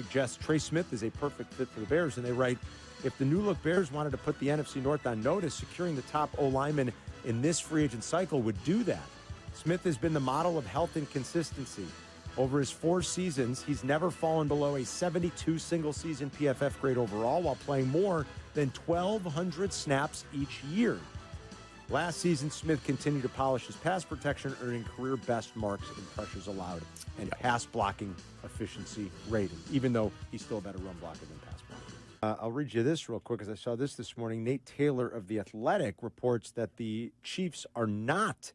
suggests Trey Smith is a perfect fit for the Bears. And they write, if the new-look Bears wanted to put the NFC North on notice, securing the top O-lineman in this free agent cycle would do that. Smith has been the model of health and consistency. Over his 4 seasons, he's never fallen below a 72 single-season PFF grade overall while playing more than 1,200 snaps each year. Last season, Smith continued to polish his pass protection, earning career-best marks in pressures allowed and pass blocking efficiency rating, even though he's still a better run blocker than pass blocker. I'll read you this real quick, as I saw this morning. Nate Taylor of The Athletic reports that the Chiefs are not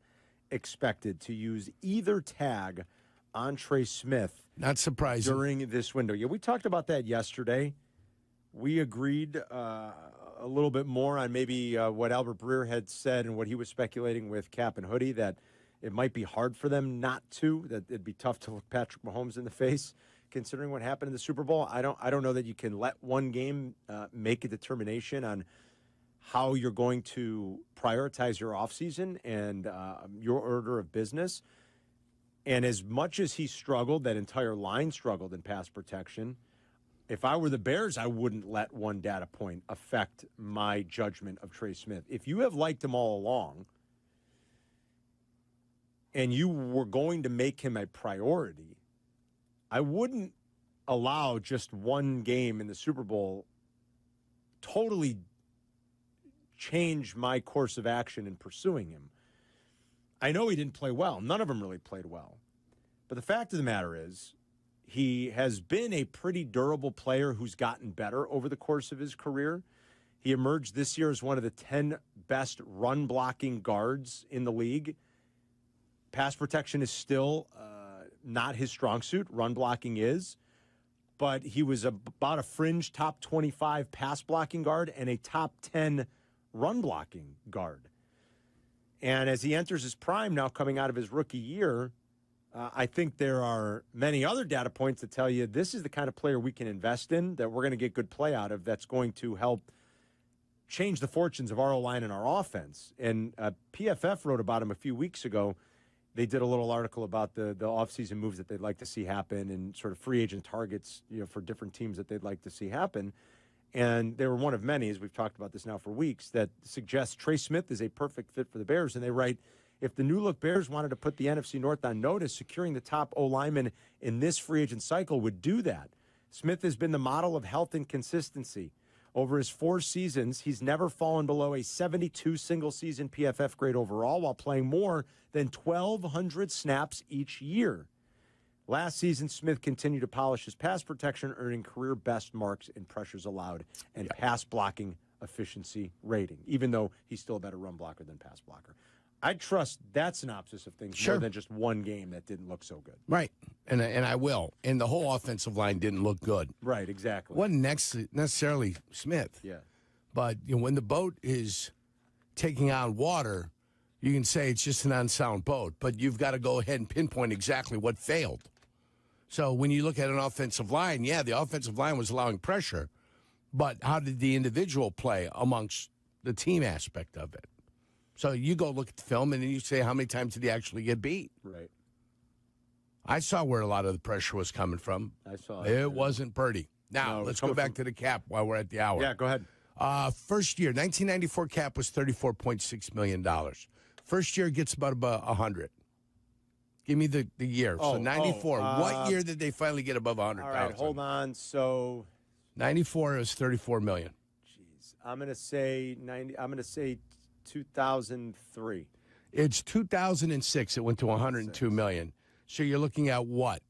expected to use either tag on Trey Smith. Not surprising. During this window. Yeah, we talked about that yesterday. We agreed a little bit more on maybe what Albert Breer had said and what he was speculating with Cap and Hoodie, that it might be hard for them not to, that it'd be tough to look Patrick Mahomes in the face, considering what happened in the Super Bowl. I don't know that you can let one game make a determination on how you're going to prioritize your offseason and your order of business. And as much as he struggled, that entire line struggled in pass protection, if I were the Bears, I wouldn't let one data point affect my judgment of Trey Smith. If you have liked him all along and you were going to make him a priority, I wouldn't allow just one game in the Super Bowl totally change my course of action in pursuing him. I know he didn't play well. None of them really played well. But the fact of the matter is, he has been a pretty durable player who's gotten better over the course of his career. He emerged this year as one of the 10 best run-blocking guards in the league. Pass protection is still not his strong suit. Run blocking is. But he was about a fringe top 25 pass-blocking guard and a top 10 run-blocking guard. And as he enters his prime now coming out of his rookie year, I think there are many other data points that tell you this is the kind of player we can invest in, that we're going to get good play out of, that's going to help change the fortunes of our O-line and our offense. And PFF wrote about him a few weeks ago. They did a little article about the offseason moves that they'd like to see happen and sort of free agent targets, for different teams that they'd like to see happen. And they were one of many, as we've talked about this now for weeks, that suggests Trey Smith is a perfect fit for the Bears. And they write, if the new-look Bears wanted to put the NFC North on notice, securing the top O-lineman in this free agent cycle would do that. Smith has been the model of health and consistency. Over his 4 seasons, he's never fallen below a 72 single-season PFF grade overall while playing more than 1,200 snaps each year. Last season, Smith continued to polish his pass protection, earning career-best marks in pressures allowed and pass blocking efficiency rating, even though he's still a better run blocker than pass blocker. I trust that synopsis of things more than just one game that didn't look so good. Right, and I will. And the whole offensive line didn't look good. Right, exactly. Wasn't necessarily Smith. Yeah. But when the boat is taking on water, you can say it's just an unsound boat, but you've got to go ahead and pinpoint exactly what failed. So when you look at an offensive line, the offensive line was allowing pressure, but how did the individual play amongst the team aspect of it? So you go look at the film, and then you say, how many times did he actually get beat? Right. I saw where a lot of the pressure was coming from. I saw it. It wasn't pretty. Now, let's go back to the cap while we're at the hour. Yeah, go ahead. First year, 1994 cap was $34.6 million. First year gets about 100. Give me the year. So 94. What year did they finally get above 100,000? All right, hold on. So 94 is $34 million. Jeez. I'm going to say 90. I'm going to say 2003. It's 2006. It went to 102 million. So you're looking at what?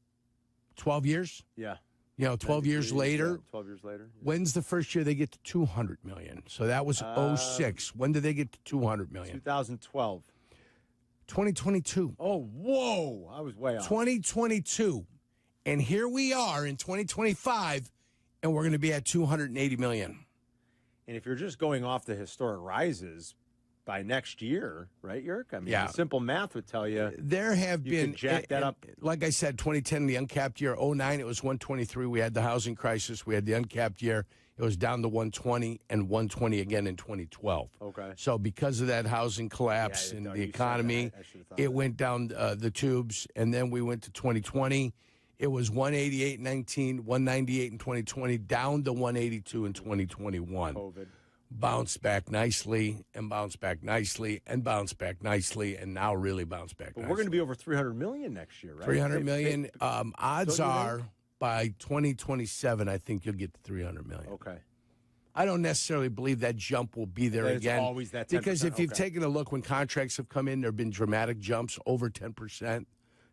12 years? Yeah. 12 years later. Yeah, 12 years later. Yeah. When's the first year they get to 200 million? So that was 06. When did they get to 200 million? 2012. 2022. Oh, whoa. I was way off. 2022. And here we are in 2025, and we're going to be at 280 million. And if you're just going off the historic rises by next year, right, Yerk? I mean, simple math would tell you. There have been. Can jack that up. Like I said, 2010, the uncapped year. 09, it was 123. We had the housing crisis. We had the uncapped year. It was down to 120 and 120 again in 2012. Okay. So because of that housing collapse in the economy, it went down the tubes. And then we went to 2020. It was 188 in 19, 198 in 2020, down to 182 in 2021. COVID. Bounced back nicely, and bounced back nicely, and bounced back nicely, and now really bounced back But nicely. we're going to be over $300 million next year, right? $300 million. Odds are by 2027, I think you'll get to $300 million. Okay. I don't necessarily believe that jump will be there again. It's always that 10%. Because if you've taken a look when contracts have come in, there have been dramatic jumps over 10%.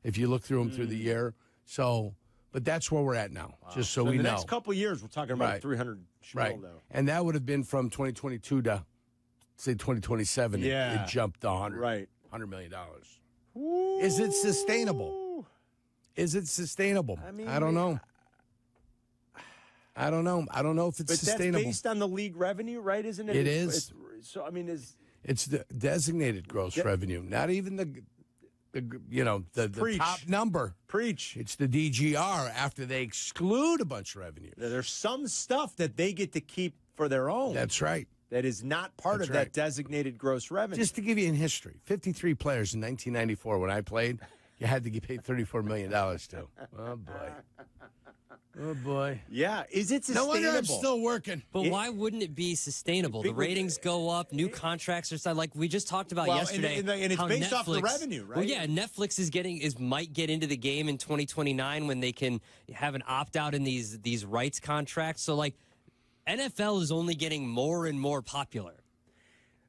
If you look through them through the year. So, but that's where we're at now, just so we know. The next couple of years, we're talking about 300 right. though. And that would have been from 2022 to, say, 2027. Yeah. It jumped to $100 million. Ooh. Is it sustainable? Is it sustainable? I mean, I don't know. I don't know. I don't know if it's sustainable. That's based on the league revenue, right? Isn't it? It is. So, I mean, it's the designated gross revenue, not even the top number. Preach. It's the DGR after they exclude a bunch of revenues. There's some stuff that they get to keep for their own. That's right. That is not part of that designated gross revenue. Just to give you in history, 53 players in 1994 when I played, you had to get paid $34 million to. Oh, boy. Oh, boy. Yeah. Is it sustainable? No wonder I'm still working. But why wouldn't it be sustainable? The ratings go up, new contracts are signed. Like we just talked about yesterday. And it's based off the revenue, right? Well, yeah, Netflix might get into the game in 2029 when they can have an opt-out in these rights contracts. So, like, NFL is only getting more and more popular.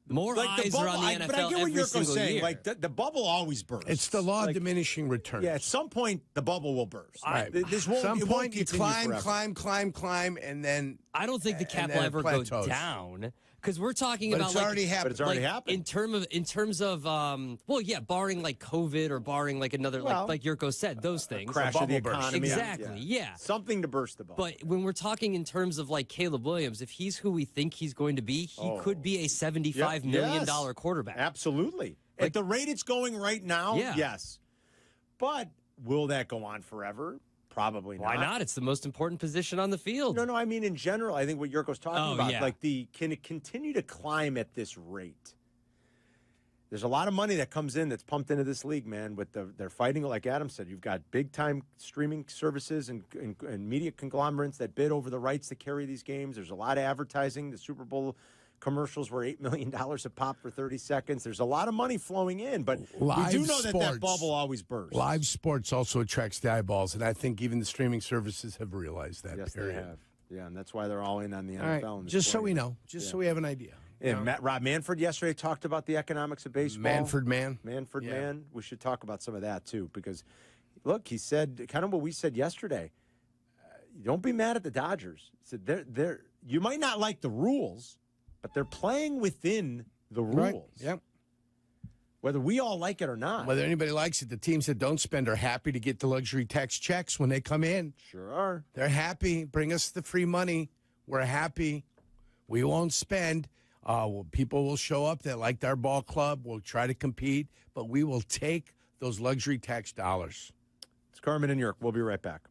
More eyes are on the NFL but I get what every single saying. year. Like the bubble always bursts. It's the law of diminishing returns. Yeah, at some point the bubble will burst. Right. This won't, some point you climb, and then I don't think the cap will ever go down because we're talking about it's already happened. But it's already happened. In terms of barring like COVID or barring like another like Jurko said, those things. Crash of the economy. Exactly. Yeah. Something to burst the bubble. But when we're talking in terms of like Caleb Williams, if he's who we think he's going to be, he could be a $75 million quarterback. Absolutely. Like, at the rate it's going right now, yes. But will that go on forever? Probably not. Why not? It's the most important position on the field. No, I mean in general, I think what Jurko's talking about, yeah. like can it continue to climb at this rate? There's a lot of money that comes in that's pumped into this league, man. They're fighting, like Adam said, you've got big time streaming services and media conglomerates that bid over the rights to carry these games. There's a lot of advertising. The Super Bowl commercials were $8 million a pop for 30 seconds. There's a lot of money flowing in, but we do know that bubble always bursts. Live sports also attracts the eyeballs, and I think even the streaming services have realized that. Yes, period. they have. Yeah, and that's why they're all in on the all NFL. Right. Just so we know, so we have an idea. And Rob Manfred yesterday talked about the economics of baseball. Manfred Man. We should talk about some of that, too, because, look, he said kind of what we said yesterday. Don't be mad at the Dodgers. He said, you might not like the rules, but they're playing within the rules. Right. Yep. Whether we all like it or not. Whether anybody likes it, the teams that don't spend are happy to get the luxury tax checks when they come in. Sure are. They're happy. Bring us the free money. We're happy. We won't spend. People will show up that liked our ball club. We'll try to compete, but we will take those luxury tax dollars. It's Carmen and Jurko. We'll be right back.